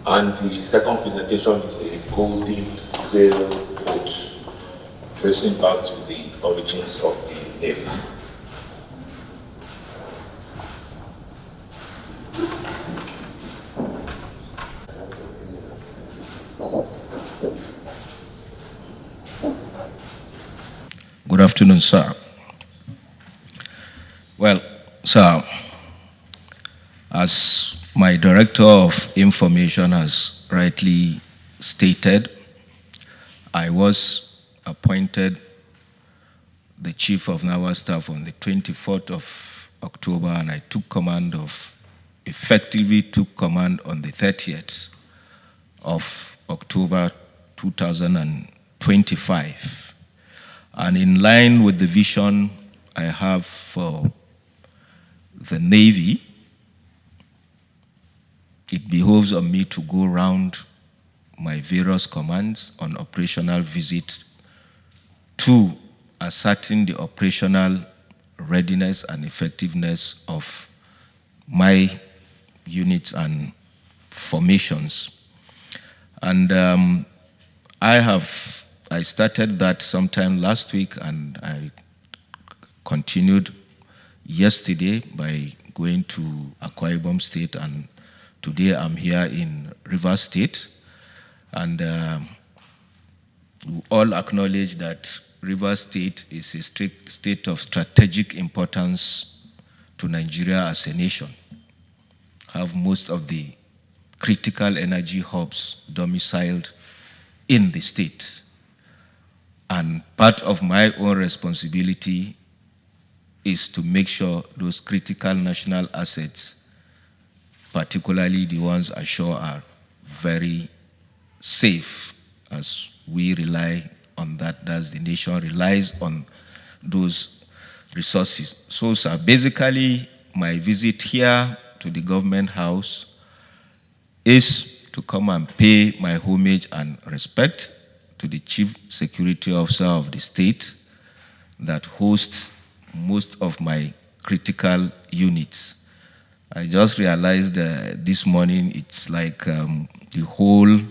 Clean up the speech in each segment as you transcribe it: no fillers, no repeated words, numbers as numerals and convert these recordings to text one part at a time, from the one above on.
And the second presentation is a golden sail boat, tracing back to the origins of the Navy. Good afternoon, sir. Well, sir, as my Director of Information has rightly stated, I was appointed the Chief of Naval Staff on the 24th of October, and I effectively took command on the 30th of October 2025. And in line with the vision I have for the Navy, it behoves on me to go around my various commands on operational visit to ascertain the operational readiness and effectiveness of my units and formations. And I started that sometime last week, and I continued yesterday by going to Akwa-Ibom State, and today I'm here in Rivers State. And we all acknowledge that Rivers State is a state of strategic importance to Nigeria as a nation. Have most of the critical energy hubs domiciled in the state. And part of my own responsibility is to make sure those critical national assets, particularly the ones ashore, are very safe, as we rely on that, as the nation relies on those resources. So, sir, basically, my visit here to the government house is to come and pay my homage and respect to the Chief Security Officer of the state that hosts most of my critical units. I just realized this morning it's like the whole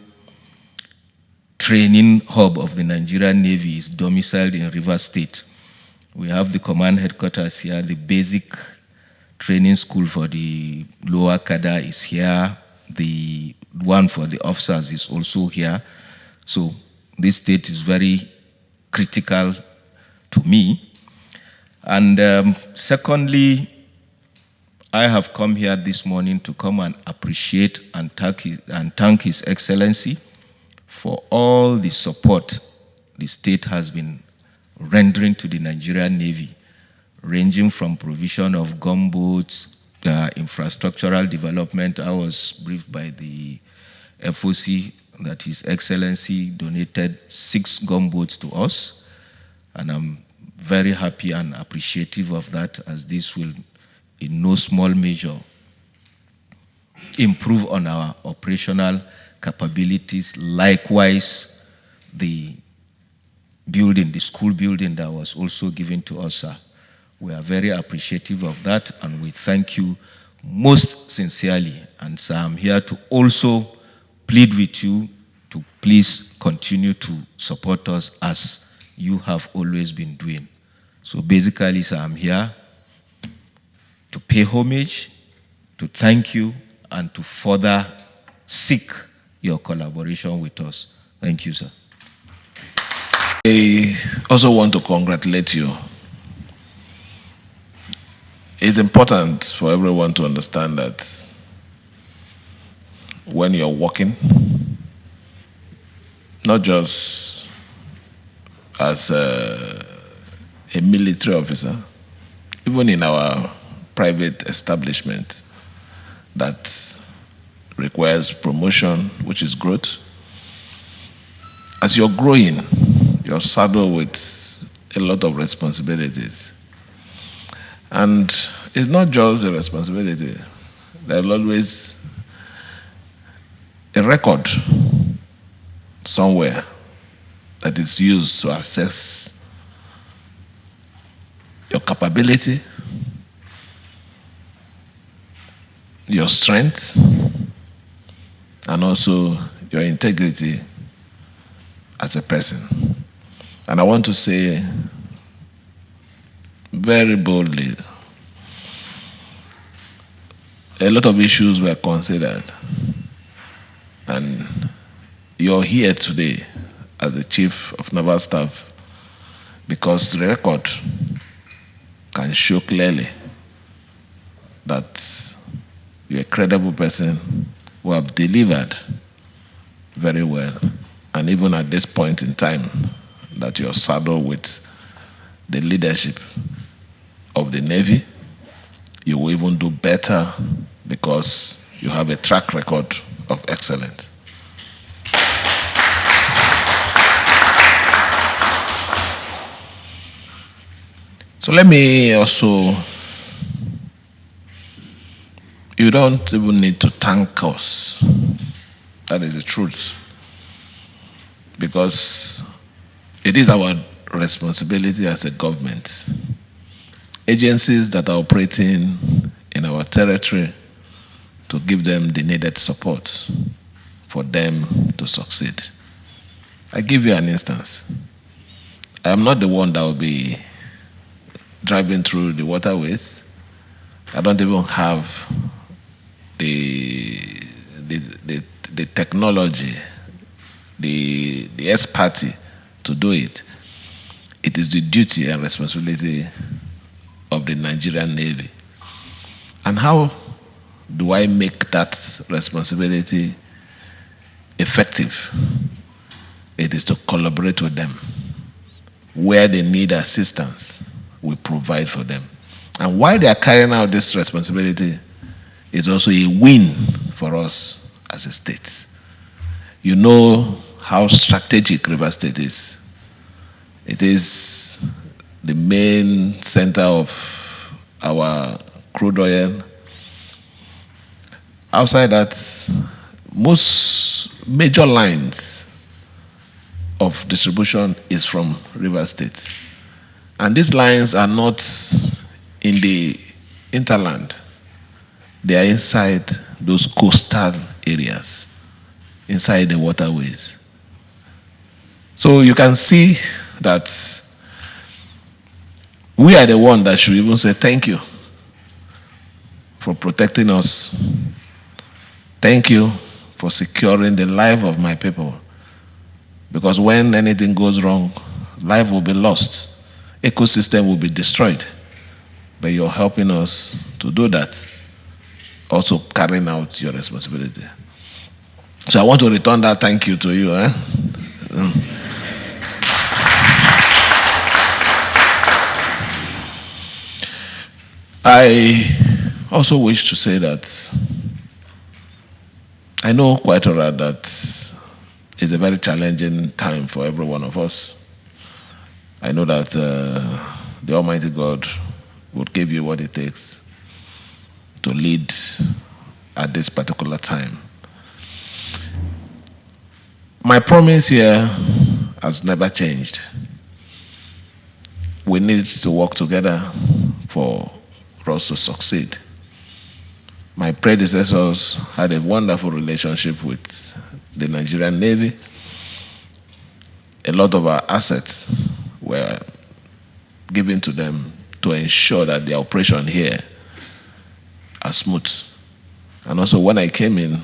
training hub of the Nigerian Navy is domiciled in Rivers State. We have the command headquarters here, the basic training school for the lower cadre is here, the one for the officers is also here. So this state is very critical to me. And secondly, I have come here this morning to come and appreciate and thank His Excellency for all the support the state has been rendering to the Nigerian Navy, ranging from provision of gunboats, infrastructural development. I was briefed by the FOC that His Excellency donated 6 gunboats to us, and I'm very happy and appreciative of that, as this will, in no small measure, improve on our operational capabilities. Likewise, the building, the school building that was also given to us, sir. We are very appreciative of that, and we thank you most sincerely. And sir, I'm here to also plead with you to please continue to support us as you have always been doing. So basically, sir, I'm here to pay homage, to thank you, and to further seek your collaboration with us. Thank you, sir. I also want to congratulate you. It's important for everyone to understand that when you're working, not just as a military officer, even in our private establishment that requires promotion, which is growth. As you're growing, you're saddled with a lot of responsibilities. And it's not just a responsibility. There's always a record somewhere that is used to assess your capability, your strength, and also your integrity as a person. And I want to say very boldly, a lot of issues were considered, and you're here today as the Chief of Naval Staff because the record can show clearly that you're a credible person who have delivered very well. And even at this point in time, that you're saddled with the leadership of the Navy, you will even do better because you have a track record of excellence. So let me also, you don't even need to thank us. That is the truth. Because it is our responsibility as a government. Agencies that are operating in our territory to give them the needed support for them to succeed. I give you an instance. I am not the one that will be driving through the waterways. I don't even have the technology, the expertise to do it. It is the duty and responsibility of the Nigerian Navy. And how do I make that responsibility effective? It is to collaborate with them. Where they need assistance, we provide for them. And while they are carrying out this responsibility, it's also a win for us as a state. You know how strategic River State is. It is the main center of our crude oil. Outside that, most major lines of distribution is from River State. And these lines are not in the hinterland. They are inside those coastal areas, inside the waterways. So you can see that we are the one that should even say thank you for protecting us. Thank you for securing the life of my people. Because when anything goes wrong, life will be lost. Ecosystem will be destroyed. But you're helping us to do that. Also carrying out your responsibility. So I want to return that thank you to you. I also wish to say that I know quite well that it's a very challenging time for every one of us. I know that the Almighty God would give you what it takes to lead at this particular time. My promise here has never changed. We need to work together for us to succeed. My predecessors had a wonderful relationship with the Nigerian Navy. A lot of our assets were given to them to ensure that the operation here are smooth. And also when I came in,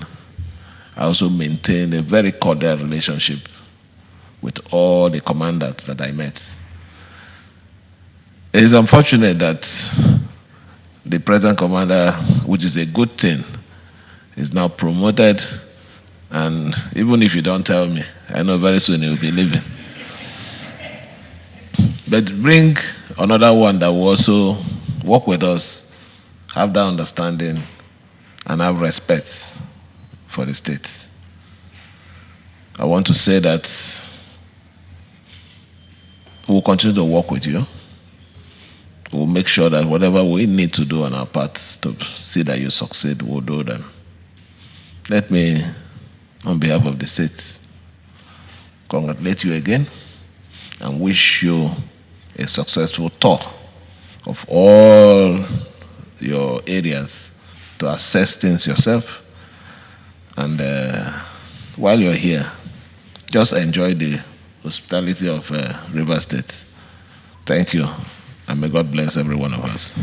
I also maintained a very cordial relationship with all the commanders that I met. It is unfortunate that the present commander, which is a good thing, is now promoted, and even if you don't tell me, I know very soon he will be leaving. But bring another one that will also work with us, have that understanding, and have respect for the state. I want to say that we'll continue to work with you. We'll make sure that whatever we need to do on our part to see that you succeed, we'll do them. Let me, on behalf of the state, congratulate you again and wish you a successful tour of all your areas to assess things yourself. And while you're here, just enjoy the hospitality of River State. Thank you, and may God bless every one of us.